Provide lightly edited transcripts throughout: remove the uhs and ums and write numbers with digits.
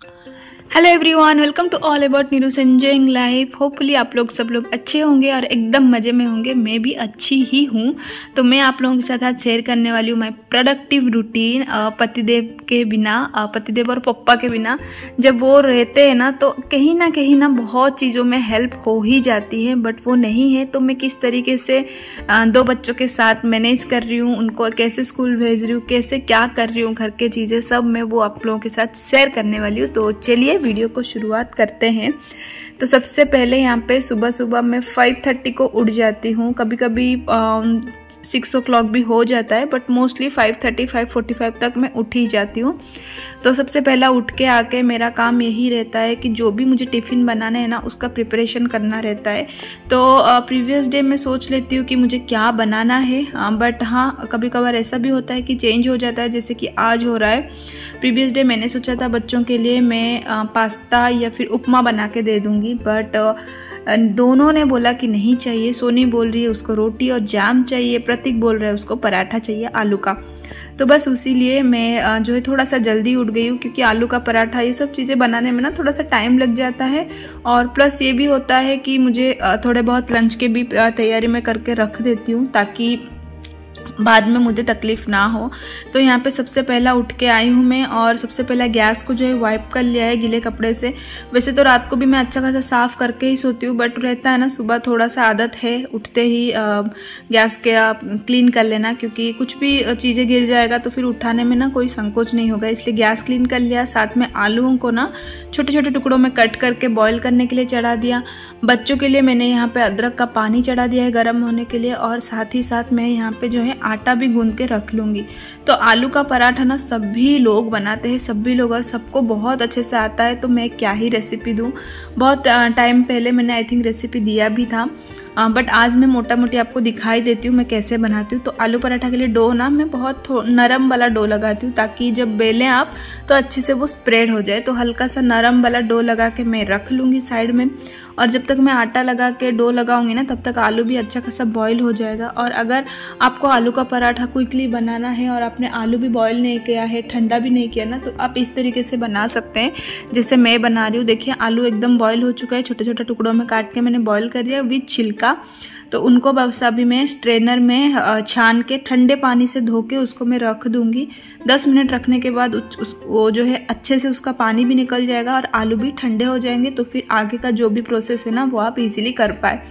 Hello everyone, welcome to all about Neeru's enjoying life. Hopefully आप लोग सब लोग अच्छे होंगे और एकदम मज़े में होंगे। मैं भी अच्छी ही हूँ। तो मैं आप लोगों के साथ आज शेयर करने वाली हूँ माई प्रोडक्टिव रूटीन। पतिदेव के बिना, पतिदेव और पप्पा के बिना जब वो रहते हैं ना, तो कहीं ना बहुत चीज़ों में हेल्प हो ही जाती है। बट वो नहीं है तो मैं किस तरीके से दो बच्चों के साथ मैनेज कर रही हूँ, उनको कैसे स्कूल भेज रही हूँ, कैसे क्या कर रही हूँ, घर के चीज़ें सब मैं वो आप लोगों के साथ शेयर करने वाली हूँ। तो चलिए वीडियो को शुरुआत करते हैं। तो सबसे पहले यहाँ पे सुबह सुबह मैं 5:30 को उठ जाती हूँ। कभी कभी 6 o'clock भी हो जाता है, बट मोस्टली 5:30 5:45 तक मैं उठ ही जाती हूँ। तो सबसे पहला उठ के आके मेरा काम यही रहता है कि जो भी मुझे टिफ़िन बनाना है ना, उसका प्रिपरेशन करना रहता है। तो प्रीवियस डे मैं सोच लेती हूँ कि मुझे क्या बनाना है, बट हाँ कभी कभार ऐसा भी होता है कि चेंज हो जाता है, जैसे कि आज हो रहा है। प्रीवियस डे मैंने सोचा था बच्चों के लिए मैं पास्ता या फिर उपमा बना के दे दूँगी, बट दोनों ने बोला कि नहीं चाहिए। सोनी बोल रही है उसको रोटी और जाम चाहिए, प्रतीक बोल रहा है उसको पराठा चाहिए आलू का। तो बस उसी लिए मैं जो है थोड़ा सा जल्दी उठ गई हूँ, क्योंकि आलू का पराठा ये सब चीज़ें बनाने में ना थोड़ा सा टाइम लग जाता है। और प्लस ये भी होता है कि मुझे थोड़े बहुत लंच के भी तैयारी में करके रख देती हूँ, ताकि बाद में मुझे तकलीफ़ ना हो। तो यहाँ पे सबसे पहला उठ के आई हूँ मैं, और सबसे पहला गैस को जो है वाइप कर लिया है गीले कपड़े से। वैसे तो रात को भी मैं अच्छा खासा साफ़ करके ही सोती हूँ, बट रहता है ना सुबह थोड़ा सा आदत है उठते ही गैस के क्लीन कर लेना, क्योंकि कुछ भी चीज़ें गिर जाएगा तो फिर उठाने में ना कोई संकोच नहीं होगा, इसलिए गैस क्लीन कर लिया। साथ में आलूओं को ना छोटे छोटे टुकड़ों में कट करके बॉईल करने के लिए चढ़ा दिया। बच्चों के लिए मैंने यहाँ पे अदरक का पानी चढ़ा दिया है गर्म होने के लिए, और साथ ही साथ मैं यहाँ पे जो है आटा भी गूंद के रख लूँगी। तो आलू का पराठा ना सभी लोग बनाते हैं, सभी लोग, और सबको बहुत अच्छे से आता है। तो मैं क्या ही रेसिपी दूँ, बहुत टाइम पहले मैंने आई थिंक रेसिपी दिया भी था, बट आज मैं मोटा मोटी आपको दिखाई देती हूँ मैं कैसे बनाती हूँ। तो आलू पराठा के लिए डो ना मैं बहुत नरम वाला डो लगाती हूँ, ताकि जब बेलें आप तो अच्छे से वो स्प्रेड हो जाए। तो हल्का सा नरम वाला डो लगा के मैं रख लूँगी साइड में, और जब तक मैं आटा लगा के डो लगाऊंगी ना, तब तक आलू भी अच्छा खासा बॉईल हो जाएगा। और अगर आपको आलू का पराठा क्विकली बनाना है और आपने आलू भी बॉईल नहीं किया है, ठंडा भी नहीं किया ना, तो आप इस तरीके से बना सकते हैं जैसे मैं बना रही हूँ। देखिए आलू एकदम बॉईल हो चुका है, छोटे छोटे टुकड़ों में काट के मैंने बॉईल कर दिया विद छिलका। तो उनको बस अभी मैं स्ट्रेनर में छान के ठंडे पानी से धो के उसको मैं रख दूंगी। 10 मिनट रखने के बाद वो जो है अच्छे से उसका पानी भी निकल जाएगा और आलू भी ठंडे हो जाएंगे। तो फिर आगे का जो भी प्रोसेस है ना, वो आप इजीली कर पाए।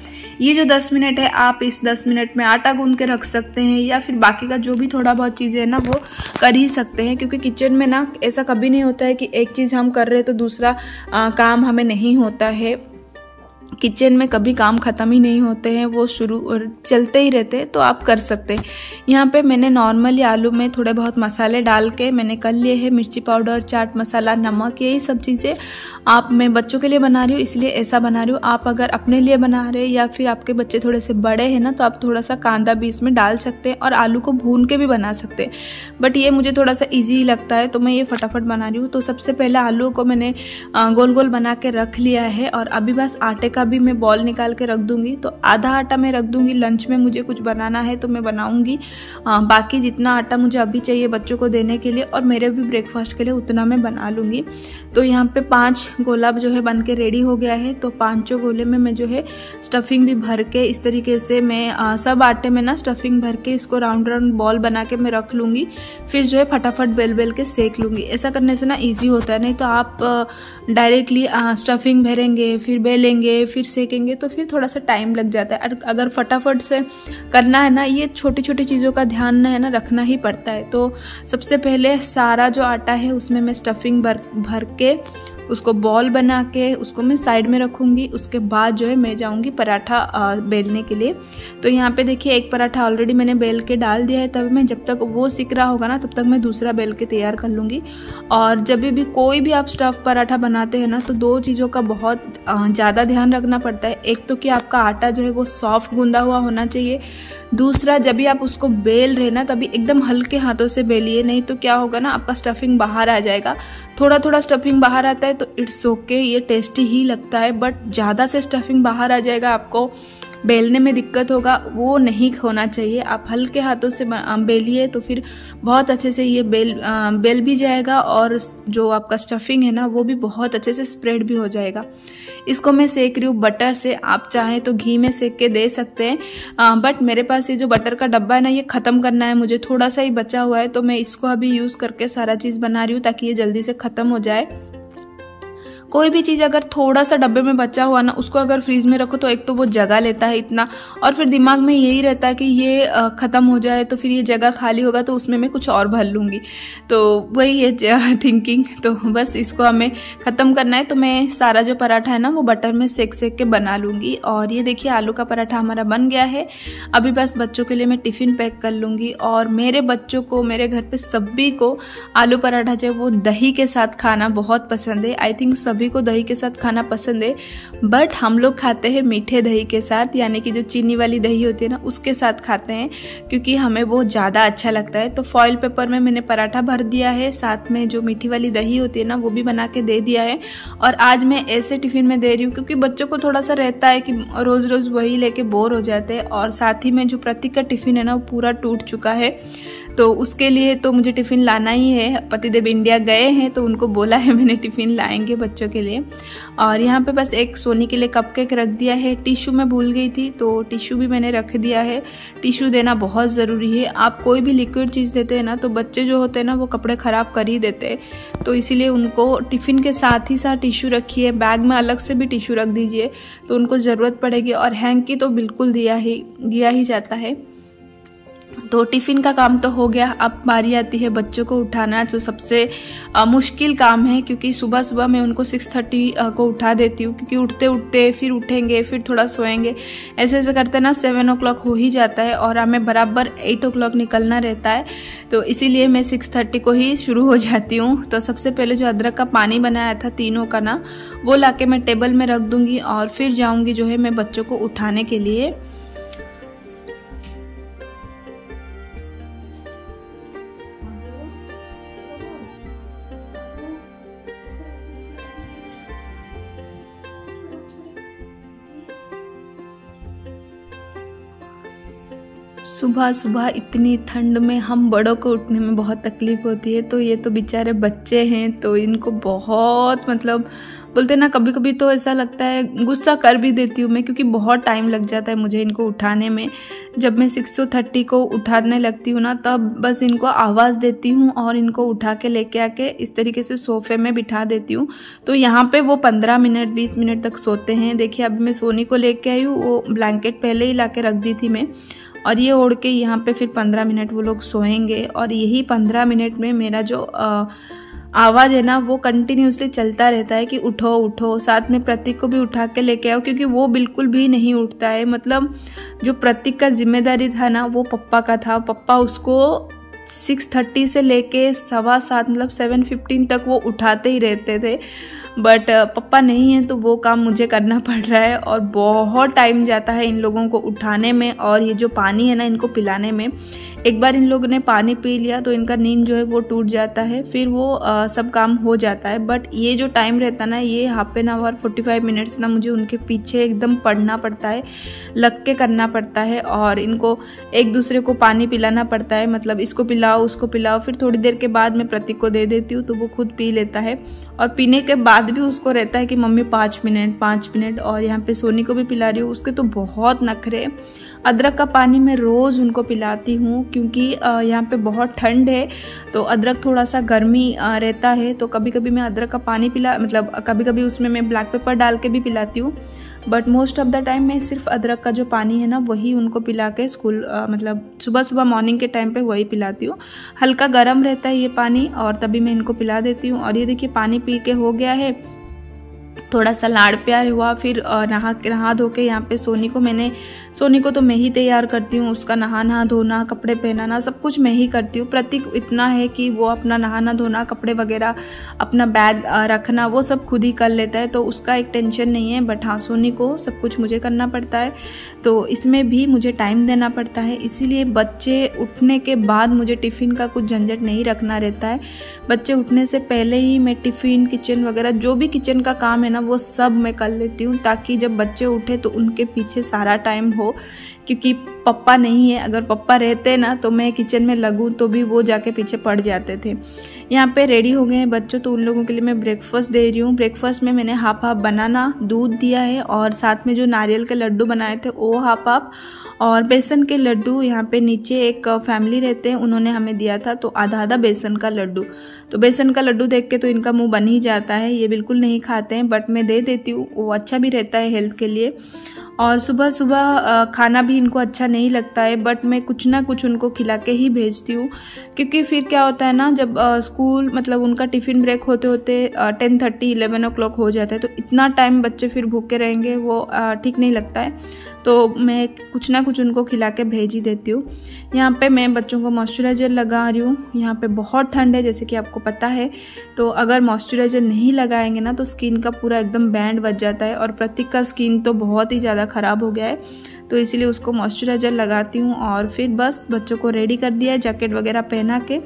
ये जो 10 मिनट है, आप इस 10 मिनट में आटा गूंद के रख सकते हैं, या फिर बाकी का जो भी थोड़ा बहुत चीज़ें है ना वो कर ही सकते हैं, क्योंकि किचन में ना ऐसा कभी नहीं होता है कि एक चीज़ हम कर रहे हैं तो दूसरा काम हमें नहीं होता है। किचन में कभी काम ख़त्म ही नहीं होते हैं, वो शुरू और चलते ही रहते हैं। तो आप कर सकते हैं। यहाँ पे मैंने नॉर्मली आलू में थोड़े बहुत मसाले डाल के मैंने कर लिए हैं, मिर्ची पाउडर, चाट मसाला, नमक, यही सब चीज़ें। आप मैं बच्चों के लिए बना रही हूँ इसलिए ऐसा बना रही हूँ। आप अगर अपने लिए बना रहे हैं या फिर आपके बच्चे थोड़े से बड़े हैं ना, तो आप थोड़ा सा कांदा भी इसमें डाल सकते हैं और आलू को भून के भी बना सकते हैं, बट ये मुझे थोड़ा सा ईजी लगता है तो मैं ये फटाफट बना रही हूँ। तो सबसे पहले आलू को मैंने गोल गोल बना के रख लिया है, और अभी बस आटे का भी मैं बॉल निकाल के रख दूंगी। तो आधा आटा मैं रख दूंगी, लंच में मुझे कुछ बनाना है तो मैं बनाऊंगी। बाकी जितना आटा मुझे अभी चाहिए बच्चों को देने के लिए और मेरे भी ब्रेकफास्ट के लिए, उतना मैं बना लूँगी। तो यहाँ पे 5 गोला जो है बन के रेडी हो गया है। तो 5 गोले में मैं जो है स्टफिंग भी भर के इस तरीके से मैं सब आटे में ना स्टफिंग भर के इसको राउंड राउंड बॉल बना के मैं रख लूँगी। फिर जो है फटाफट बेल बेल के सेक लूँगी। ऐसा करने से ना ईजी होता है, नहीं तो आप डायरेक्टली स्टफिंग भरेंगे, फिर बेलेंगे, फिर सेकेंगे, तो फिर थोड़ा सा टाइम लग जाता है। अगर फटाफट से करना है ना, ये छोटी छोटी चीज़ों का ध्यान है ना रखना ही पड़ता है। तो सबसे पहले सारा जो आटा है उसमें मैं स्टफिंग भर के उसको बॉल बना के उसको मैं साइड में रखूँगी। उसके बाद जो है मैं जाऊँगी पराठा बेलने के लिए। तो यहाँ पे देखिए एक पराठा ऑलरेडी मैंने बेल के डाल दिया है। तब मैं जब तक वो सिक रहा होगा ना, तब तक मैं दूसरा बेल के तैयार कर लूँगी। और जब भी कोई भी आप स्टफ़ पराठा बनाते हैं ना, तो 2 चीज़ों का बहुत ज़्यादा ध्यान रखना पड़ता है। एक तो कि आपका आटा जो है वो सॉफ्ट गूंदा हुआ होना चाहिए। दूसरा, जब भी आप उसको बेल रहे ना, तभी एकदम हल्के हाथों से बेलिए, नहीं तो क्या होगा ना, आपका स्टफिंग बाहर आ जाएगा। थोड़ा थोड़ा स्टफिंग बाहर आता है तो इट्स ओके, ये टेस्टी ही लगता है, बट ज़्यादा से स्टफिंग बाहर आ जाएगा आपको बेलने में दिक्कत होगा वो नहीं होना चाहिए। आप हल्के हाथों से बेलिए तो फिर बहुत अच्छे से ये बेल भी जाएगा और जो आपका स्टफिंग है ना वो भी बहुत अच्छे से स्प्रेड भी हो जाएगा। इसको मैं सेक रही हूँ बटर से, आप चाहें तो घी में सेक के दे सकते हैं, बट मेरे पास ये जो बटर का डब्बा है ना ये ख़त्म करना है, मुझे थोड़ा सा ही बचा हुआ है, तो मैं इसको अभी यूज़ करके सारा चीज़ बना रही हूँ ताकि ये जल्दी से ख़त्म हो जाए। कोई भी चीज़ अगर थोड़ा सा डब्बे में बचा हुआ ना उसको अगर फ्रीज में रखो तो एक तो वो जगह लेता है इतना, और फिर दिमाग में यही रहता है कि ये ख़त्म हो जाए तो फिर ये जगह खाली होगा तो उसमें मैं कुछ और भर लूँगी, तो वही है थिंकिंग। तो बस इसको हमें ख़त्म करना है, तो मैं सारा जो पराठा है ना वो बटर में सेक के बना लूँगी। और ये देखिए आलू का पराठा हमारा बन गया है। अभी बस बच्चों के लिए मैं टिफ़िन पैक कर लूँगी। और मेरे बच्चों को, मेरे घर पे सभी को आलू पराठा जो वो दही के साथ खाना बहुत पसंद है। आई थिंक सभी को दही के साथ खाना पसंद है, बट हम लोग खाते हैं मीठे दही के साथ, यानी कि जो चीनी वाली दही होती है ना उसके साथ खाते हैं, क्योंकि हमें वो ज़्यादा अच्छा लगता है। तो फॉइल पेपर में मैंने पराठा भर दिया है, साथ में जो मीठी वाली दही होती है ना वो भी बना के दे दिया है। और आज मैं ऐसे टिफ़िन में दे रही हूँ क्योंकि बच्चों को थोड़ा सा रहता है कि रोज़ रोज़ वही लेके बोर हो जाते हैं। और साथ ही में जो प्रतीक का टिफ़िन है ना वो पूरा टूट चुका है, तो उसके लिए तो मुझे टिफ़िन लाना ही है। पतिदेव इंडिया गए हैं तो उनको बोला है मैंने टिफ़िन लाएंगे बच्चों के लिए। और यहाँ पे बस एक सोनी के लिए कपकेक रख दिया है। टिश्यू मैं भूल गई थी तो टिश्यू भी मैंने रख दिया है। टिश्यू देना बहुत ज़रूरी है। आप कोई भी लिक्विड चीज़ देते हैं ना तो बच्चे जो होते हैं ना वो कपड़े ख़राब कर ही देते हैं, तो इसीलिए उनको टिफ़िन के साथ ही साथ टिश्यू रखिए। बैग में अलग से भी टिश्यू रख दीजिए तो उनको ज़रूरत पड़ेगी। और हैंकी तो बिल्कुल दिया ही जाता है। तो टिफ़िन का काम तो हो गया, अब बारी आती है बच्चों को उठाना, जो सबसे मुश्किल काम है, क्योंकि सुबह सुबह मैं उनको 6:30 को उठा देती हूँ, क्योंकि उठते उठते फिर उठेंगे, फिर थोड़ा सोएंगे, ऐसे ऐसे करते ना 7 o'clock हो ही जाता है और हमें बराबर 8 o'clock निकलना रहता है। तो इसीलिए मैं 6:30 को ही शुरू हो जाती हूँ। तो सबसे पहले जो अदरक का पानी बनाया था तीनों का ना वो लाके मैं टेबल में रख दूँगी और फिर जाऊँगी जो है मैं बच्चों को उठाने के लिए। सुबह सुबह इतनी ठंड में हम बड़ों को उठने में बहुत तकलीफ़ होती है, तो ये तो बेचारे बच्चे हैं तो इनको बहुत मतलब बोलते हैं ना, कभी कभी तो ऐसा लगता है गुस्सा कर भी देती हूँ मैं, क्योंकि बहुत टाइम लग जाता है मुझे इनको उठाने में। जब मैं 6:30 को उठाने लगती हूँ ना तब बस इनको आवाज़ देती हूँ और इनको उठा के लेके आके इस तरीके से सोफ़े में बिठा देती हूँ। तो यहाँ पे वो 15 मिनट 20 मिनट तक सोते हैं। देखिए अभी मैं सोनी को लेके आई हूँ, वो ब्लैंकेट पहले ही ला के रख दी थी मैं, और ये ओढ़ के यहाँ पे फिर 15 मिनट वो लोग सोएंगे। और यही 15 मिनट में मेरा जो आवाज़ है ना वो कंटिन्यूसली चलता रहता है कि उठो उठो। साथ में प्रतीक को भी उठा के लेके आओ, क्योंकि वो बिल्कुल भी नहीं उठता है। मतलब जो प्रतीक का जिम्मेदारी था ना वो पप्पा का था। पप्पा उसको 6:30 से लेके 7:15 मतलब 7:15 तक वो उठाते ही रहते थे, बट पप्पा नहीं है तो वो काम मुझे करना पड़ रहा है और बहुत टाइम जाता है इन लोगों को उठाने में। और ये जो पानी है ना इनको पिलाने में, एक बार इन लोगों ने पानी पी लिया तो इनका नींद जो है वो टूट जाता है, फिर वो सब काम हो जाता है। बट ये जो टाइम रहता है ना, ये हाफ एन आवर 45 मिनट्स ना मुझे उनके पीछे एकदम पड़ना पड़ता है, लग के करना पड़ता है। और इनको एक दूसरे को पानी पिलाना पड़ता है, मतलब इसको पिलाओ उसको पिलाओ। फिर थोड़ी देर के बाद मैं प्रतीक को दे देती हूँ तो वो खुद पी लेता है। और पीने के बाद भी उसको रहता है कि मम्मी 5 मिनट। और यहाँ पे सोनी को भी पिला रही हूँ, उसके तो बहुत नखरे। अदरक का पानी मैं रोज़ उनको पिलाती हूँ, क्योंकि यहाँ पे बहुत ठंड है तो अदरक थोड़ा सा गर्मी रहता है। तो कभी कभी मैं अदरक का पानी मतलब कभी कभी उसमें मैं ब्लैक पेपर डाल के भी पिलाती हूँ, but most of the time मैं सिर्फ अदरक का जो पानी है ना वही उनको पिला के स्कूल मतलब सुबह सुबह मॉर्निंग के टाइम पे वही पिलाती हूँ। हल्का गर्म रहता है ये पानी और तभी मैं इनको पिला देती हूँ। और ये देखिए पानी पी के हो गया है, थोड़ा सा लाड़ प्यार हुआ। फिर नहा धो के यहाँ पे सोनी को तो मैं ही तैयार करती हूँ, उसका नहाना धोना कपड़े पहनाना सब कुछ मैं ही करती हूँ। प्रतीक इतना है कि वो अपना नहाना धोना कपड़े वगैरह अपना बैग रखना वो सब खुद ही कर लेता है, तो उसका एक टेंशन नहीं है। बट हाँ, सोनी को सब कुछ मुझे करना पड़ता है, तो इसमें भी मुझे टाइम देना पड़ता है। इसीलिए बच्चे उठने के बाद मुझे टिफ़िन का कुछ झंझट नहीं रखना रहता है। बच्चे उठने से पहले ही मैं टिफ़िन किचन वगैरह जो भी किचन का काम है है ना वो सब मैं कर लेती हूँ, ताकि जब बच्चे उठे तो उनके पीछे सारा टाइम हो, क्योंकि पापा नहीं है। अगर पापा रहते ना तो मैं किचन में लगूँ तो भी वो जाके पीछे पड़ जाते थे। यहाँ पे रेडी हो गए हैं बच्चों, तो उन लोगों के लिए मैं ब्रेकफास्ट दे रही हूँ। ब्रेकफास्ट में मैंने हाफ बनाना दूध दिया है, और साथ में जो नारियल के लड्डू बनाए थे वो हाफ, और बेसन के लड्डू। यहाँ पे नीचे एक फैमिली रहते हैं, उन्होंने हमें दिया था तो आधा बेसन का लड्डू। तो बेसन का लड्डू देख के तो इनका मुंह बन ही जाता है, ये बिल्कुल नहीं खाते हैं, बट मैं दे देती हूँ, वो अच्छा भी रहता है हेल्थ के लिए। और सुबह सुबह खाना भी इनको अच्छा नहीं लगता है, बट मैं कुछ ना कुछ उनको खिला के ही भेजती हूँ, क्योंकि फिर क्या होता है ना, जब स्कूल मतलब उनका टिफ़िन ब्रेक होते होते 10:30 11 o'clock हो जाता है, तो इतना टाइम बच्चे फिर भूखे रहेंगे, वो ठीक नहीं लगता है। तो मैं कुछ ना कुछ उनको खिला के भेज ही देती हूँ। यहाँ पे मैं बच्चों को मॉइस्चराइज़र लगा रही हूँ। यहाँ पे बहुत ठंड है जैसे कि आपको पता है, तो अगर मॉइस्चराइज़र नहीं लगाएंगे ना तो स्किन का पूरा एकदम बैंड बच जाता है, और प्रतीक का स्किन तो बहुत ही ज़्यादा ख़राब हो गया है, तो इसीलिए उसको मॉइस्चराइज़र लगाती हूँ। और फिर बस बच्चों को रेडी कर दिया है जैकेट वगैरह पहना के,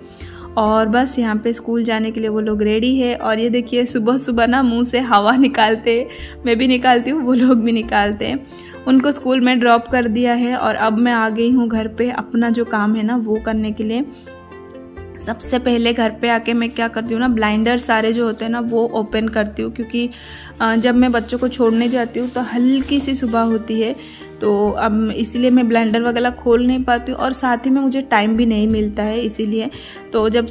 और बस यहाँ पे स्कूल जाने के लिए वो लोग रेडी है। और ये देखिए सुबह सुबह ना मुंह से हवा निकालते, मैं भी निकालती हूँ, वो लोग भी निकालते हैं। उनको स्कूल में ड्रॉप कर दिया है, और अब मैं आ गई हूँ घर पे अपना जो काम है ना वो करने के लिए। सबसे पहले घर पे आके मैं क्या करती हूँ ना, ब्लाइंडर सारे जो होते हैं ना वो ओपन करती हूँ, क्योंकि जब मैं बच्चों को छोड़ने जाती हूँ तो हल्की सी सुबह होती है, तो अब इसीलिए मैं ब्लेंडर वगैरह खोल नहीं पाती हूँ, और साथ ही में मुझे टाइम भी नहीं मिलता है इसीलिए। तो जब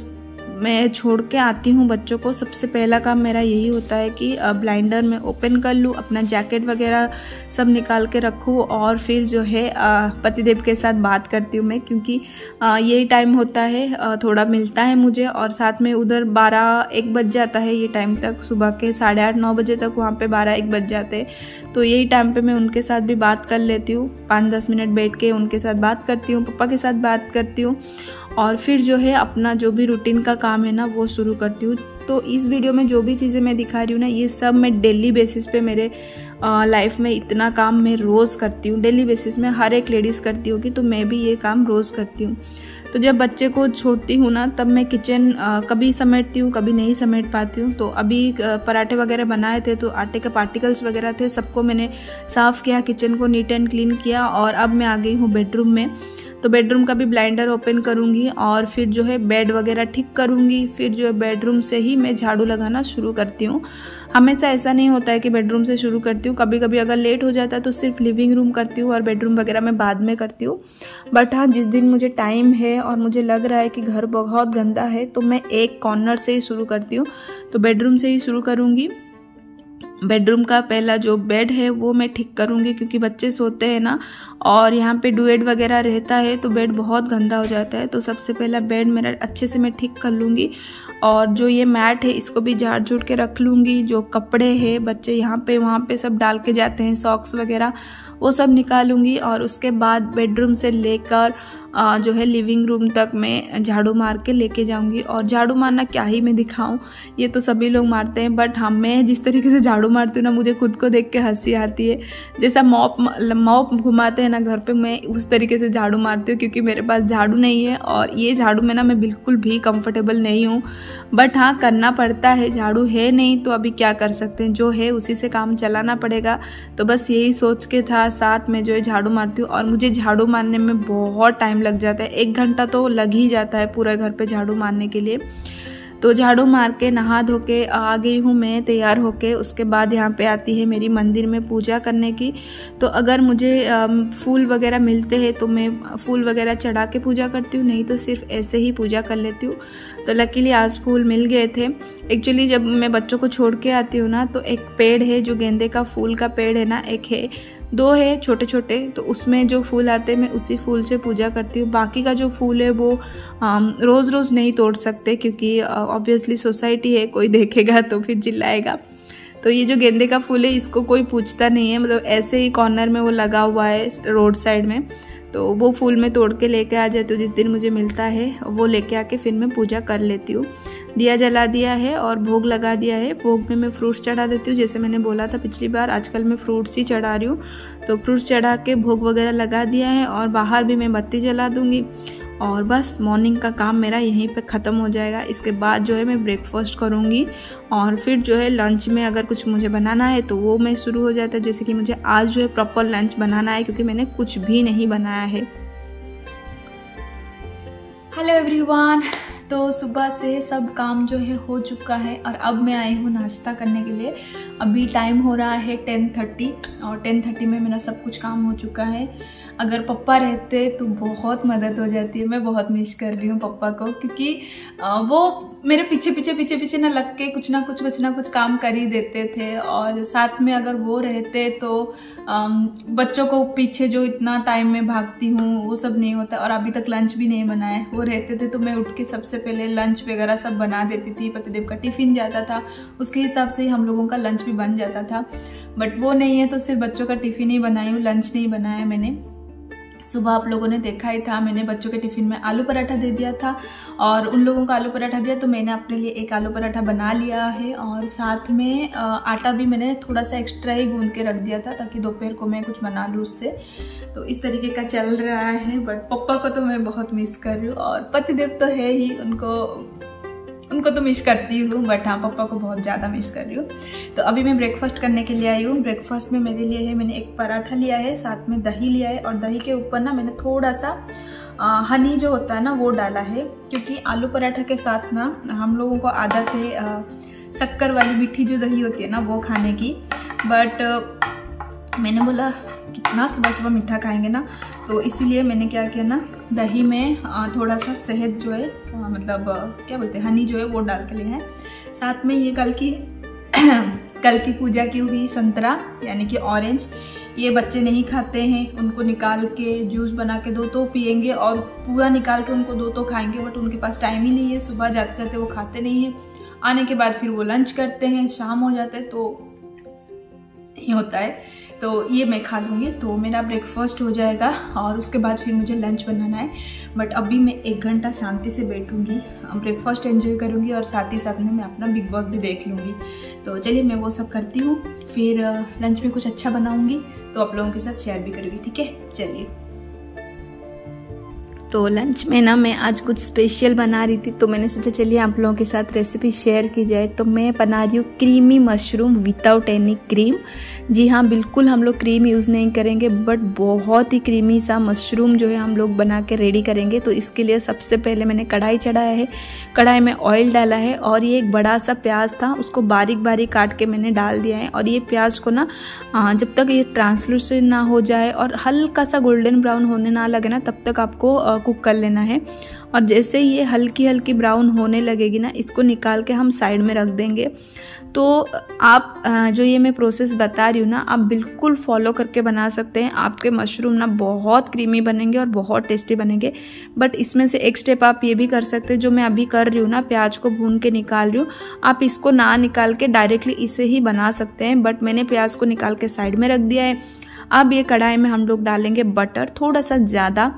मैं छोड़ के आती हूँ बच्चों को, सबसे पहला काम मेरा यही होता है कि ब्लाइंडर में ओपन कर लूँ, अपना जैकेट वगैरह सब निकाल के रखूँ, और फिर जो है पतिदेव के साथ बात करती हूँ मैं, क्योंकि यही टाइम होता है, थोड़ा मिलता है मुझे। और साथ में उधर 12-1 बज जाता है ये टाइम तक, सुबह के 8:30-9 बजे तक वहाँ पे 12-1 बज जाते हैं, तो यही टाइम पे मैं उनके साथ भी बात कर लेती हूँ। 5-10 मिनट बैठ के उनके साथ बात करती हूँ, पापा के साथ बात करती हूँ, और फिर जो है अपना जो भी रूटीन का काम है ना वो शुरू करती हूँ। तो इस वीडियो में जो भी चीज़ें मैं दिखा रही हूँ ना, ये सब मैं डेली बेसिस पे मेरे लाइफ में इतना काम मैं रोज़ करती हूँ, डेली बेसिस में हर एक लेडीज़ करती होगी, तो मैं भी ये काम रोज़ करती हूँ। तो जब बच्चे को छोड़ती हूँ ना तब मैं किचन कभी समेटती हूँ, कभी नहीं समेट पाती हूँ। तो अभी पराठे वगैरह बनाए थे तो आटे के पार्टिकल्स वगैरह थे, सबको मैंने साफ़ किया, किचन को नीट एंड क्लीन किया, और अब मैं आ गई हूँ बेडरूम में। तो बेडरूम का भी ब्लाइंडर ओपन करूँगी, और फिर जो है बेड वगैरह ठीक करूँगी, फिर जो है बेडरूम से ही मैं झाड़ू लगाना शुरू करती हूँ। हमेशा ऐसा नहीं होता है कि बेडरूम से शुरू करती हूँ, कभी कभी अगर लेट हो जाता है तो सिर्फ लिविंग रूम करती हूँ, और बेडरूम वगैरह मैं बाद में करती हूँ। बट हाँ, जिस दिन मुझे टाइम है और मुझे लग रहा है कि घर बहुत गंदा है तो मैं एक कॉर्नर से ही शुरू करती हूँ, तो बेडरूम से ही शुरू करूँगी। बेडरूम का पहला जो बेड है वो मैं ठीक करूँगी, क्योंकि बच्चे सोते हैं ना और यहाँ पे डुएट वगैरह रहता है तो बेड बहुत गंदा हो जाता है। तो सबसे पहला बेड मेरा अच्छे से मैं ठीक कर लूँगी, और जो ये मैट है इसको भी झाड़ झूड़ के रख लूँगी। जो कपड़े हैं बच्चे यहाँ पे वहाँ पे सब डाल के जाते हैं, सॉक्स वगैरह, वो सब निकालूंगी। और उसके बाद बेडरूम से लेकर जो है लिविंग रूम तक मैं झाड़ू मार के लेके जाऊंगी। और झाड़ू मारना क्या ही मैं दिखाऊं, ये तो सभी लोग मारते हैं, बट हाँ मैं जिस तरीके से झाड़ू मारती हूँ ना मुझे खुद को देख के हंसी आती है। जैसा मॉप घुमाते हैं ना घर पे, मैं उस तरीके से झाड़ू मारती हूँ, क्योंकि मेरे पास झाड़ू नहीं है और ये झाड़ू में ना मैं बिल्कुल भी कंफर्टेबल नहीं हूँ। बट हाँ करना पड़ता है, झाड़ू है नहीं तो अभी क्या कर सकते हैं, जो है उसी से काम चलाना पड़ेगा। तो बस यही सोच के था, साथ में जो है झाड़ू मारती हूँ। और मुझे झाड़ू मारने में बहुत टाइम लग जाता है, 1 घंटा तो लग ही जाता है पूरा घर पे झाड़ू मारने के लिए। तो झाड़ू मार के नहा धो के आ गई हूँ मैं तैयार होके। उसके बाद यहाँ पे आती है मेरी मंदिर में पूजा करने की। तो अगर मुझे फूल वगैरह मिलते हैं तो मैं फूल वगैरह चढ़ा के पूजा करती हूँ, नहीं तो सिर्फ ऐसे ही पूजा कर लेती हूँ। तो लकीली आज फूल मिल गए थे। एक्चुअली जब मैं बच्चों को छोड़ के आती हूँ ना तो एक पेड़ है जो गेंदे का फूल का पेड़ है ना, एक है, 2 है छोटे छोटे, तो उसमें जो फूल आते हैं मैं उसी फूल से पूजा करती हूँ। बाकी का जो फूल है वो रोज़ रोज़ नहीं तोड़ सकते, क्योंकि ऑब्वियसली सोसाइटी है, कोई देखेगा तो फिर चिल्लाएगा। तो ये जो गेंदे का फूल है इसको कोई पूछता नहीं है, मतलब ऐसे ही कॉर्नर में वो लगा हुआ है रोड साइड में। तो वो फूल मैं तोड़ के लेके आ जाती हूँ, जिस दिन मुझे मिलता है वो लेके आके फिर मैं पूजा कर लेती हूँ। दिया जला दिया है और भोग लगा दिया है। भोग में मैं फ्रूट्स चढ़ा देती हूँ, जैसे मैंने बोला था पिछली बार, आजकल मैं फ्रूट्स ही चढ़ा रही हूँ। तो फ्रूट्स चढ़ा के भोग वगैरह लगा दिया है, और बाहर भी मैं बत्ती जला दूँगी। और बस मॉर्निंग का काम मेरा यहीं पे ख़त्म हो जाएगा। इसके बाद जो है मैं ब्रेकफास्ट करूँगी और फिर जो है लंच में अगर कुछ मुझे बनाना है तो वो मैं शुरू हो जाता है। जैसे कि मुझे आज जो है प्रॉपर लंच बनाना है क्योंकि मैंने कुछ भी नहीं बनाया है। हेलो एवरीवन, तो सुबह से सब काम जो है हो चुका है और अब मैं आई हूँ नाश्ता करने के लिए। अभी टाइम हो रहा है 10:30 और 10:30 में मेरा सब कुछ काम हो चुका है। अगर पापा रहते तो बहुत मदद हो जाती है। मैं बहुत मिस कर रही हूँ पापा को, क्योंकि वो मेरे पीछे ना लग के कुछ ना कुछ काम कर ही देते थे। और साथ में अगर वो रहते तो बच्चों को पीछे जो इतना टाइम में भागती हूँ वो सब नहीं होता। और अभी तक लंच भी नहीं बनाया। वो रहते थे तो मैं उठ के सबसे पहले लंच वगैरह सब बना देती थी। पतिदेव का टिफ़िन जाता था, उसके हिसाब से ही हम लोगों का लंच भी बन जाता था। बट वो नहीं है तो सिर्फ बच्चों का टिफ़िन ही बनाई हूँ, लंच नहीं बनाया मैंने। सुबह आप लोगों ने देखा ही था, मैंने बच्चों के टिफ़िन में आलू पराठा दे दिया था और उन लोगों को आलू पराठा दिया तो मैंने अपने लिए एक आलू पराठा बना लिया है। और साथ में आटा भी मैंने थोड़ा सा एक्स्ट्रा ही गूंद के रख दिया था ताकि दोपहर को मैं कुछ बना लूँ उससे। तो इस तरीके का चल रहा है। बट पापा को तो मैं बहुत मिस कर रही हूँ और पतिदेव तो है ही, उनको तो मिस करती हूँ, बट हाँ पापा को बहुत ज़्यादा मिस कर रही हूँ। तो अभी मैं ब्रेकफास्ट करने के लिए आई हूँ। ब्रेकफास्ट में मेरे लिए है, मैंने एक पराठा लिया है, साथ में दही लिया है और दही के ऊपर ना मैंने थोड़ा सा हनी जो होता है ना वो डाला है, क्योंकि आलू पराठा के साथ ना हम लोगों को आदत है शक्कर वाली मीठी जो दही होती है ना वो खाने की। बट मैंने बोला कितना सुबह सुबह मीठा खाएंगे ना, तो इसीलिए मैंने क्या किया ना, दही में थोड़ा सा शहद जो है मतलब क्या बोलते हैं हनी जो है वो डाल के लिया है। साथ में ये कल की पूजा की हुई संतरा यानी कि ऑरेंज, ये बच्चे नहीं खाते हैं, उनको निकाल के जूस बना के दो तो पियेंगे और पूरा निकाल के उनको दो तो खाएंगे। बट उनके पास टाइम ही नहीं है, सुबह जाते जाते वो खाते नहीं है, आने के बाद फिर वो लंच करते हैं, शाम हो जाता है तो ये होता है। तो ये मैं खा लूँगी तो मेरा ब्रेकफास्ट हो जाएगा और उसके बाद फिर मुझे लंच बनाना है। बट अभी मैं 1 घंटा शांति से बैठूँगी, ब्रेकफास्ट एंजॉय करूँगी और साथ ही साथ में मैं अपना बिग बॉस भी देख लूँगी। तो चलिए मैं वो सब करती हूँ, फिर लंच में कुछ अच्छा बनाऊँगी तो आप लोगों के साथ शेयर भी करूँगी, ठीक है। चलिए, तो लंच में ना मैं आज कुछ स्पेशल बना रही थी तो मैंने सोचा चलिए आप लोगों के साथ रेसिपी शेयर की जाए। तो मैं बना रही हूँ creamy mushroom without any cream. जी हाँ, बिल्कुल हम लोग क्रीम यूज़ नहीं करेंगे, बट बहुत ही क्रीमी सा मशरूम जो है हम लोग बना के रेडी करेंगे। तो इसके लिए सबसे पहले मैंने कढ़ाई चढ़ाया है, कढ़ाई में ऑयल डाला है और ये एक बड़ा सा प्याज था उसको बारीक बारीक काट के मैंने डाल दिया है। और ये प्याज को ना जब तक ये ट्रांसलूसेंट ना हो जाए और हल्का सा गोल्डन ब्राउन होने ना लगे ना तब तक आपको कुक कर लेना है। और जैसे ही ये हल्की हल्की ब्राउन होने लगेगी ना, इसको निकाल के हम साइड में रख देंगे। तो आप जो ये मैं प्रोसेस बता रही हूँ ना, आप बिल्कुल फॉलो करके बना सकते हैं। आपके मशरूम ना बहुत क्रीमी बनेंगे और बहुत टेस्टी बनेंगे। बट इसमें से एक स्टेप आप ये भी कर सकते हैं, जो मैं अभी कर रही हूँ ना, प्याज को भून के निकाल रही हूँ, आप इसको ना निकाल के डायरेक्टली इसे ही बना सकते हैं। बट मैंने प्याज को निकाल के साइड में रख दिया है। अब ये कढ़ाई में हम लोग डालेंगे बटर थोड़ा सा ज़्यादा।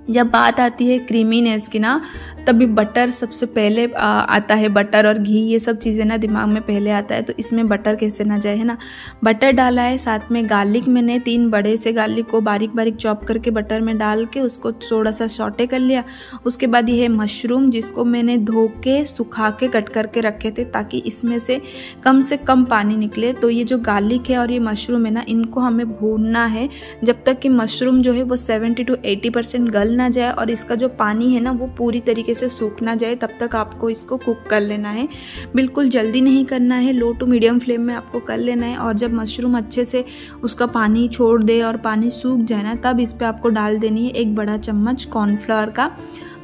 जब बात आती है क्रीमीनेस की ना, तभी बटर सबसे पहले आता है। बटर और घी ये सब चीज़ें ना दिमाग में पहले आता है, तो इसमें बटर कैसे ना जाए, है ना। बटर डाला है, साथ में गार्लिक मैंने 3 बड़े से गार्लिक को बारीक बारीक चॉप करके बटर में डाल के उसको थोड़ा सा सौटे कर लिया। उसके बाद ये है मशरूम, जिसको मैंने धो के सुखा के कट करके रखे थे ताकि इसमें से कम पानी निकले। तो ये जो गार्लिक है और ये मशरूम है ना, इनको हमें भूनना है जब तक कि मशरूम जो है वो 70 to 80% गल ना जाए और इसका जो पानी है ना वो पूरी तरीके से सूख ना जाए, तब तक आपको इसको कुक कर लेना है। बिल्कुल जल्दी नहीं करना है, लो टू मीडियम फ्लेम में आपको कर लेना है। और जब मशरूम अच्छे से उसका पानी छोड़ दे और पानी सूख जाए ना, तब इस पर आपको डाल देनी है 1 बड़ा चम्मच कॉर्नफ्लावर का।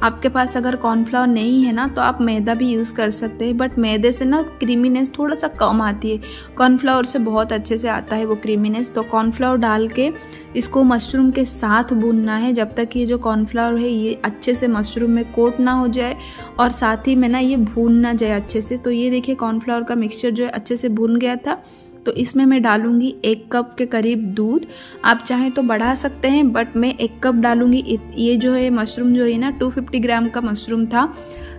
आपके पास अगर कॉर्नफ्लावर नहीं है ना तो आप मैदा भी यूज़ कर सकते हैं, बट मैदे से ना क्रीमीनेस थोड़ा सा कम आती है, कॉर्नफ्लावर से बहुत अच्छे से आता है वो क्रीमीनेस। तो कॉर्नफ्लावर डाल के इसको मशरूम के साथ भूनना है जब तक ये जो कॉर्नफ्लावर है ये अच्छे से मशरूम में कोट ना हो जाए और साथ ही में ना ये भून ना जाए अच्छे से। तो ये देखिए कॉर्नफ्लावर का मिक्सचर जो है अच्छे से भून गया था। तो इसमें मैं डालूंगी 1 कप के करीब दूध। आप चाहें तो बढ़ा सकते हैं, बट मैं 1 कप डालूंगी। ये जो है मशरूम जो है ना 250 ग्राम का मशरूम था,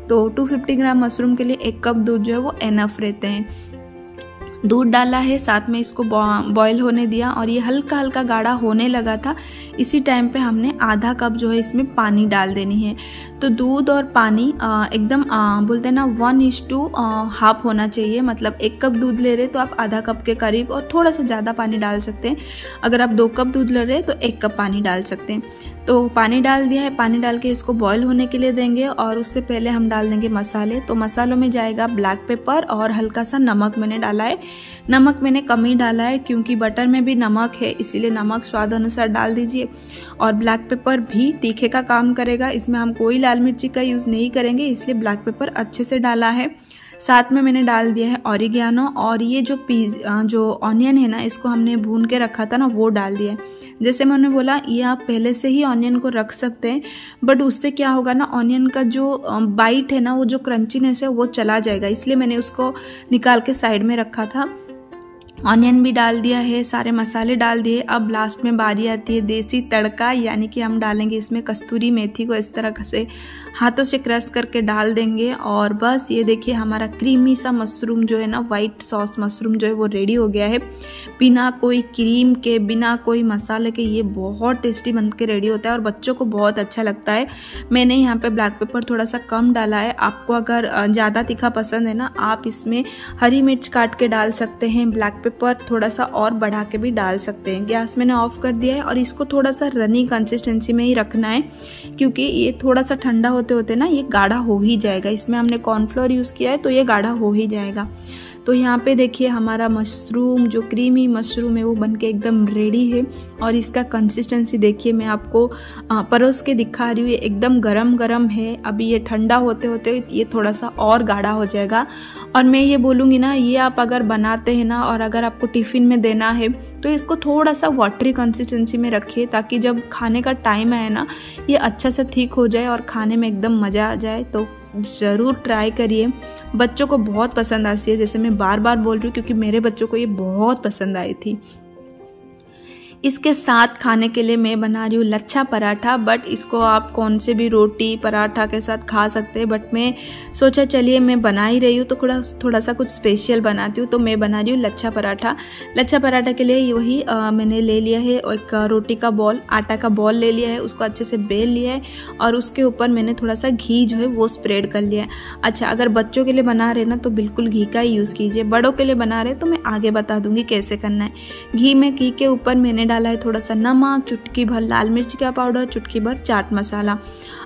तो 250 ग्राम मशरूम के लिए 1 कप दूध जो है वो एनफ रहते हैं। दूध डाला है, साथ में इसको बॉईल होने दिया और ये हल्का हल्का गाढ़ा होने लगा था। इसी टाइम पे हमने आधा कप जो है इसमें पानी डाल देनी है। तो दूध और पानी एकदम बोलते हैं ना 1:1/2 होना चाहिए। मतलब 1 कप दूध ले रहे तो आप आधा कप के करीब और थोड़ा सा ज़्यादा पानी डाल सकते हैं। अगर आप 2 कप दूध ले रहे हैं तो 1 कप पानी डाल सकते हैं। तो पानी डाल दिया है, पानी डाल के इसको बॉईल होने के लिए देंगे और उससे पहले हम डाल देंगे मसाले। तो मसालों में जाएगा ब्लैक पेपर और हल्का सा नमक मैंने डाला है। नमक मैंने कम ही डाला है क्योंकि बटर में भी नमक है, इसीलिए नमक स्वाद अनुसार डाल दीजिए। और ब्लैक पेपर भी तीखे का काम करेगा, इसमें हम कोई लाल मिर्ची का यूज़ नहीं करेंगे, इसलिए ब्लैक पेपर अच्छे से डाला है। साथ में मैंने डाल दिया है ऑरिगेनो और ये जो ऑनियन है ना, इसको हमने भून के रखा था ना, वो डाल दिया है। जैसे मैंने बोला ये आप पहले से ही ऑनियन को रख सकते हैं, बट उससे क्या होगा ना, ऑनियन का जो बाइट है ना, वो जो क्रंचीनेस है वो चला जाएगा, इसलिए मैंने उसको निकाल के साइड में रखा था। ऑनियन भी डाल दिया है, सारे मसाले डाल दिए। अब लास्ट में बारी आती है देसी तड़का, यानी कि हम डालेंगे इसमें कस्तूरी मेथी को इस तरह से हाथों से क्रश करके डाल देंगे। और बस ये देखिए हमारा क्रीमी सा मशरूम जो है ना, वाइट सॉस मशरूम जो है वो रेडी हो गया है। बिना कोई क्रीम के, बिना कोई मसाले के ये बहुत टेस्टी बन के रेडी होता है और बच्चों को बहुत अच्छा लगता है। मैंने यहाँ पे ब्लैक पेपर थोड़ा सा कम डाला है। आपको अगर ज़्यादा तीखा पसंद है ना, आप इसमें हरी मिर्च काट के डाल सकते हैं, ब्लैक पेपर थोड़ा सा और बढ़ा के भी डाल सकते हैं। गैस मैंने ऑफ कर दिया है और इसको थोड़ा सा रनी कंसिस्टेंसी में ही रखना है क्योंकि ये थोड़ा सा ठंडा होते होते ना ये गाढ़ा हो ही जाएगा। इसमें हमने कॉर्नफ्लोर यूज़ किया है तो ये गाढ़ा हो ही जाएगा। तो यहाँ पे देखिए हमारा मशरूम, जो क्रीमी मशरूम है वो बनके एकदम रेडी है। और इसका कंसिस्टेंसी देखिए, मैं आपको परोस के दिखा रही हूँ, ये एकदम गरम गरम है। अभी ये ठंडा होते होते ये थोड़ा सा और गाढ़ा हो जाएगा। और मैं ये बोलूँगी ना, ये आप अगर बनाते हैं ना और अगर आपको टिफ़िन में देना है तो इसको थोड़ा सा वाटरी कंसिस्टेंसी में रखिए, ताकि जब खाने का टाइम आए ना, ये अच्छा से थिक हो जाए और खाने में एकदम मज़ा आ जाए। तो ज़रूर ट्राई करिए, बच्चों को बहुत पसंद आती है। जैसे मैं बार बार बोल रही हूँ क्योंकि मेरे बच्चों को ये बहुत पसंद आई थी। इसके साथ खाने के लिए मैं बना रही हूँ लच्छा पराठा, बट इसको आप कौन से भी रोटी पराठा के साथ खा सकते हैं। बट मैं सोचा चलिए मैं बना ही रही हूँ तो थोड़ा सा कुछ स्पेशल बनाती हूँ, तो मैं बना रही हूँ लच्छा पराठा। लच्छा पराठा के लिए वही मैंने ले लिया है एक रोटी का बॉल, आटा का बॉल ले लिया है, उसको अच्छे से बेल लिया है और उसके ऊपर मैंने थोड़ा सा घी जो है वो स्प्रेड कर लिया है। अच्छा, अगर बच्चों के लिए बना रहे ना तो बिल्कुल घी का ही यूज़ कीजिए, बड़ों के लिए बना रहे तो मैं आगे बता दूँगी कैसे करना है। घी के ऊपर मैंने डाला है थोड़ा सा नमक, चुटकी भर लाल मिर्च का पाउडर, चुटकी भर चाट मसाला।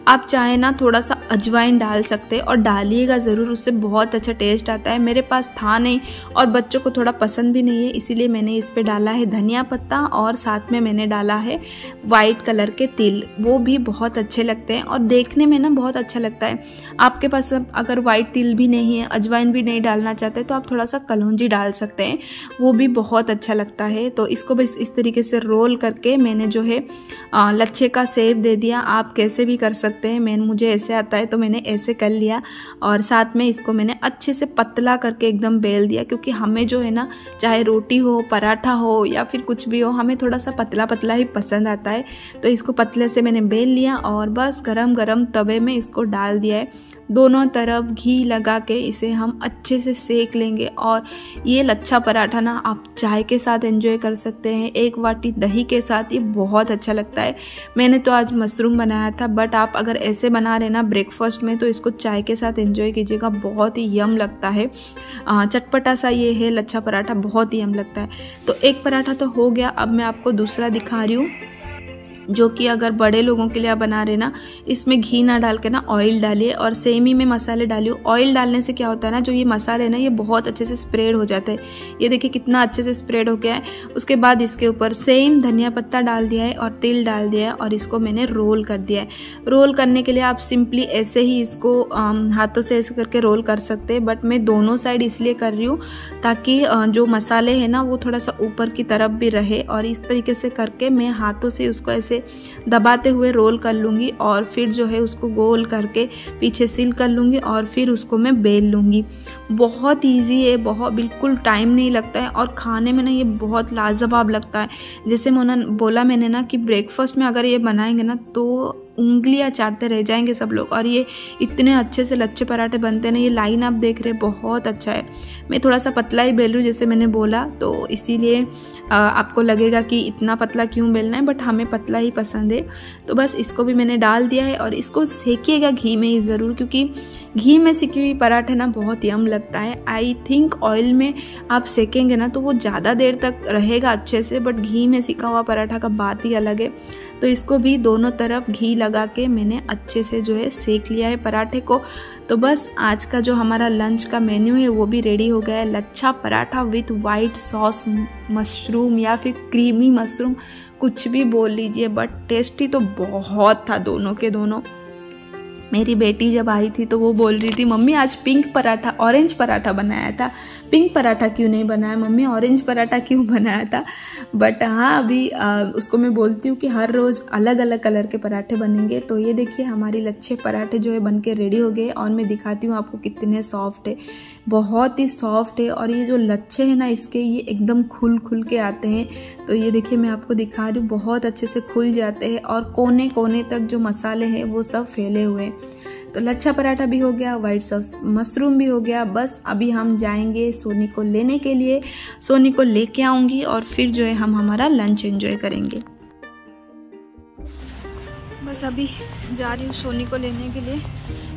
आप चाहे ना थोड़ा सा अजवाइन डाल सकते हैं और डालिएगा ज़रूर, उससे बहुत अच्छा टेस्ट आता है। मेरे पास था नहीं और बच्चों को थोड़ा पसंद भी नहीं है, इसीलिए मैंने इस पे डाला है धनिया पत्ता और साथ में मैंने डाला है वाइट कलर के तिल, वो भी बहुत अच्छे लगते हैं और देखने में ना बहुत अच्छा लगता है। आपके पास अगर वाइट तिल भी नहीं है, अजवाइन भी नहीं डालना चाहते तो आप थोड़ा सा कलौंजी डाल सकते हैं, वो भी बहुत अच्छा लगता है। तो इसको बस इस तरीके से रोल करके मैंने जो है लच्छे का शेप दे दिया। आप कैसे भी कर सकते हैं, मुझे ऐसे आता है तो मैंने ऐसे कर लिया और साथ में इसको मैंने अच्छे से पतला करके एकदम बेल दिया, क्योंकि हमें जो है ना, चाहे रोटी हो, पराठा हो या फिर कुछ भी हो, हमें थोड़ा सा पतला पतला ही पसंद आता है। तो इसको पतले से मैंने बेल लिया और बस गरम गरम तवे में इसको डाल दिया है। दोनों तरफ घी लगा के इसे हम अच्छे से सेक लेंगे। और ये लच्छा पराठा ना आप चाय के साथ एंजॉय कर सकते हैं, एक वाटी दही के साथ, ये बहुत अच्छा लगता है। मैंने तो आज मशरूम बनाया था, बट आप अगर ऐसे बना रहे ना ब्रेकफास्ट में तो इसको चाय के साथ एंजॉय कीजिएगा, बहुत ही यम लगता है। चटपटा सा ये है लच्छा पराठा, बहुत ही यम लगता है। तो एक पराठा तो हो गया, अब मैं आपको दूसरा दिखा रही हूँ, जो कि अगर बड़े लोगों के लिए आप बना रहे ना, इसमें घी ना डाल के ना ऑयल डालिए और सेम ही में मसाले डालिए। ऑयल डालने से क्या होता है ना, जो ये मसाले है ना, ये बहुत अच्छे से स्प्रेड हो जाता है। ये देखिए कितना अच्छे से स्प्रेड हो गया है। उसके बाद इसके ऊपर सेम धनिया पत्ता डाल दिया है और तिल डाल दिया है और इसको मैंने रोल कर दिया है। रोल करने के लिए आप सिंपली ऐसे ही इसको हाथों से ऐसे करके रोल कर सकते हैं, बट मैं दोनों साइड इसलिए कर रही हूँ ताकि जो मसाले हैं ना वो थोड़ा सा ऊपर की तरफ भी रहे। और इस तरीके से करके मैं हाथों से उसको ऐसे दबाते हुए रोल कर लूँगी और फिर जो है उसको गोल करके पीछे सील कर लूँगी और फिर उसको मैं बेल लूँगी। बहुत इजी है, बहुत बिल्कुल टाइम नहीं लगता है और खाने में ना ये बहुत लाजवाब लगता है। जैसे मैंने बोला ना कि ब्रेकफास्ट में अगर ये बनाएंगे ना तो उंगलियां चाटते रह जाएंगे सब लोग। और ये इतने अच्छे से लच्छे पराठे बनते हैं ना, ये लाइन आप देख रहे हैं बहुत अच्छा है। मैं थोड़ा सा पतला ही बेल रही हूँ जैसे मैंने बोला, तो इसीलिए आपको लगेगा कि इतना पतला क्यों बेलना है, बट हमें पतला ही पसंद है। तो बस इसको भी मैंने डाल दिया है और इसको सेकिएगा घी में ही ज़रूर, क्योंकि घी में सिकी हुई पराठे ना बहुत यम लगता है। आई थिंक ऑयल में आप सेकेंगे ना तो वो ज़्यादा देर तक रहेगा अच्छे से, बट घी में सिका हुआ पराठा का बात ही अलग है। तो इसको भी दोनों तरफ घी लगा के मैंने अच्छे से जो है सेक लिया है पराठे को। तो बस आज का जो हमारा लंच का मेन्यू है वो भी रेडी हो गया है। Lachha paratha with white sauce mushroom या फिर क्रीमी मशरूम, कुछ भी बोल लीजिए, बट टेस्टी तो बहुत था दोनों के दोनों। मेरी बेटी जब आई थी तो वो बोल रही थी मम्मी आज पिंक पराठा ऑरेंज पराठा बनाया था, पिंक पराठा क्यों नहीं बनाया मम्मी, ऑरेंज पराठा क्यों बनाया था। बट हाँ अभी उसको मैं बोलती हूँ कि हर रोज़ अलग अलग कलर के पराठे बनेंगे। तो ये देखिए हमारी लच्छे पराठे जो है बन के रेडी हो गए और मैं दिखाती हूँ आपको कितने सॉफ्ट है, बहुत ही सॉफ्ट है। और ये जो लच्छे हैं ना इसके ये एकदम खुल के आते हैं। तो ये देखिए मैं आपको दिखा रही हूँ, बहुत अच्छे से खुल जाते हैं और कोने कोने तक जो मसाले हैं वो सब फैले हुए हैं। तो लच्छा पराठा भी हो गया, वाइट सॉस मशरूम भी हो गया। बस अभी हम जाएंगे सोनी को लेने के लिए, सोनी को लेके आऊँगी और फिर जो है हम हमारा लंच एंजॉय करेंगे। बस अभी जा रही हूँ सोनी को लेने के लिए।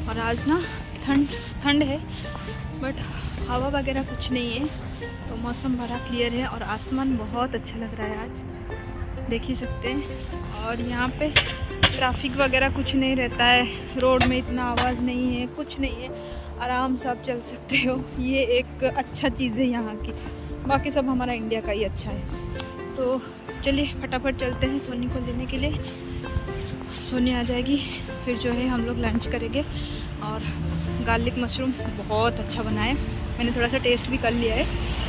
और आज ना ठंड है बट हवा वगैरह कुछ नहीं है, तो मौसम बड़ा क्लियर है और आसमान बहुत अच्छा लग रहा है आज, देख ही सकते हैं। और यहाँ पे ट्रैफिक वगैरह कुछ नहीं रहता है, रोड में इतना आवाज़ नहीं है, कुछ नहीं है, आराम से आप चल सकते हो। ये एक अच्छा चीज़ है यहाँ की, बाकी सब हमारा इंडिया का ही अच्छा है। तो चलिए फटाफट चलते हैं सोनी को लेने के लिए। सोनी आ जाएगी फिर जो है हम लोग लंच करेंगे। और गार्लिक मशरूम बहुत अच्छा बना है, मैंने थोड़ा सा टेस्ट भी कर लिया है,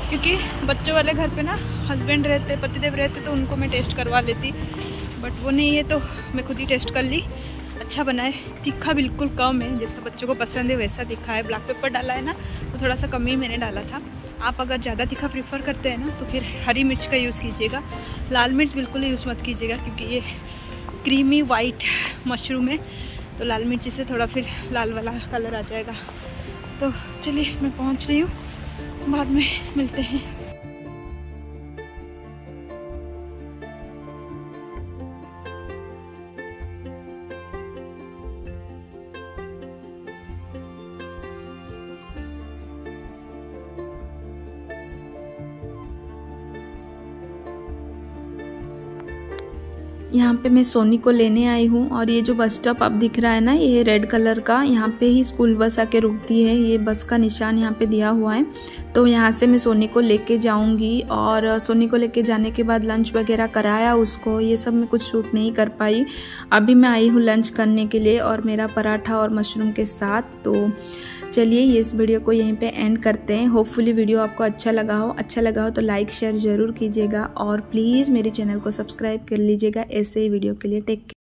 क्योंकि बच्चों वाले घर पे ना हस्बैंड रहते, पतिदेव रहते, तो उनको मैं टेस्ट करवा लेती, बट वो नहीं है तो मैं खुद ही टेस्ट कर ली। अच्छा बना है, तीखा बिल्कुल कम है, जैसा बच्चों को पसंद है वैसा तीखा है। ब्लैक पेपर डाला है ना तो थोड़ा सा कम ही मैंने डाला था। आप अगर ज़्यादा तीखा प्रीफर करते हैं ना तो फिर हरी मिर्च का यूज़ कीजिएगा, लाल मिर्च बिल्कुल यूज़ मत कीजिएगा, क्योंकि ये क्रीमी वाइट मशरूम है तो लाल मिर्ची से थोड़ा फिर लाल वाला कलर आ जाएगा। तो चलिए मैं पहुंच रही हूँ, बाद में मिलते हैं। यहाँ पे मैं सोनी को लेने आई हूँ और ये जो बस स्टॉप आप दिख रहा है ना, ये रेड कलर का, यहाँ पे ही स्कूल बस आके रुकती है। ये बस का निशान यहाँ पे दिया हुआ है। तो यहाँ से मैं सोनी को लेके जाऊँगी और सोनी को लेके जाने के बाद लंच वगैरह कराया उसको, ये सब मैं कुछ शूट नहीं कर पाई। अभी मैं आई हूँ लंच करने के लिए और मेरा पराठा और मशरूम के साथ। तो चलिए ये इस वीडियो को यहीं पे एंड करते हैं। होपफुली वीडियो आपको अच्छा लगा हो तो लाइक शेयर ज़रूर कीजिएगा और प्लीज़ मेरे चैनल को सब्सक्राइब कर लीजिएगा ऐसे ही वीडियो के लिए। Take care.